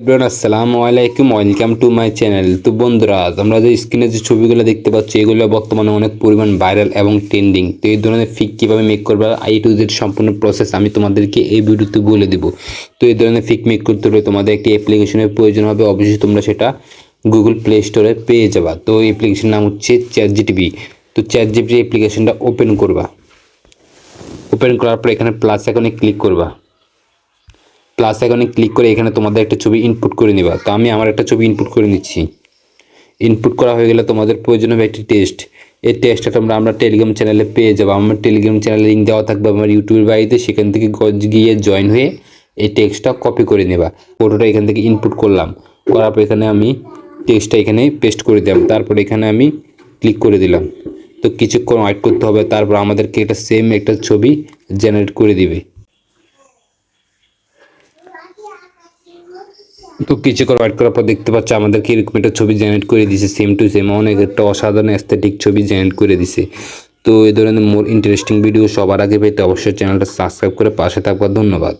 Everyone আসসালামু আলাইকুম, welcome to my channel. তো বন্ধুরা, আমরা যে স্ক্রিনে যে ছবিগুলো দেখতে পাচ্ছি এগুলো বর্তমানে অনেক পরিমাণ ভাইরাল এবং ট্রেন্ডিং। তো এই ধরনের ফিক কীভাবে মেক করবে A to Z সম্পূর্ণ প্রসেস আমি তোমাদেরকে এই ভিডিওতে বলে দেবো। তো এই ধরনের ফিক মেক করতে হলে তোমাদের একটি অ্যাপ্লিকেশনের প্রয়োজন হবে, অবশ্যই তোমরা সেটা গুগল প্লে স্টোরে পেয়ে যাবা। তো এই অ্যাপ্লিকেশনের নাম হচ্ছে চ্যাটজিপিটি। তো চ্যাটজিপিটি অ্যাপ্লিকেশনটা ওপেন করবা। ওপেন করার পর এখানে প্লাস আইকনে ক্লিক করবা। প্লাস আইকনে ক্লিক করে এখানে তোমাদের একটা ছবি ইনপুট করে নিবা। তো আমি আমার একটা ছবি ইনপুট করে নিচ্ছি। ইনপুট করা হয়ে গেলে তোমাদের প্রয়োজন হবে একটি টেক্সট। এই টেক্সটটা আমরা টেলিগ্রাম চ্যানেলে পেয়ে যাবো। আমার টেলিগ্রাম চ্যানেলে লিঙ্ক দেওয়া থাকবে আমার ইউটিউবের বাড়িতে, সেখান থেকে গিয়ে জয়েন হয়ে এই টেক্সটটা কপি করে নেবা। ফটোটা এখান থেকে ইনপুট করলাম, করার পর এখানে আমি টেক্সটটা এখানে পেস্ট করে দিলাম। তারপর এখানে আমি ক্লিক করে দিলাম। তো কিছুক্ষণ ওয়েট করতে হবে, তারপর আমাদেরকে একটা সেম একটা ছবি জেনারেট করে দিবে। তো কিছুক্ষণ ওয়েট করার পর দেখতে পাচ্ছ আমাদেরকে এরকম একটা ছবি জেনারেট করে দিছে, সেম টু সেম অনেক একটা অসাধারণ অ্যাস্থেটিক ছবি জেনারেট করে দিছে। তো এই ধরনের মোর ইন্টারেস্টিং ভিডিও সবার আগে পেতে অবশ্যই চ্যানেলটা সাবস্ক্রাইব করে পাশে থাকবার। ধন্যবাদ।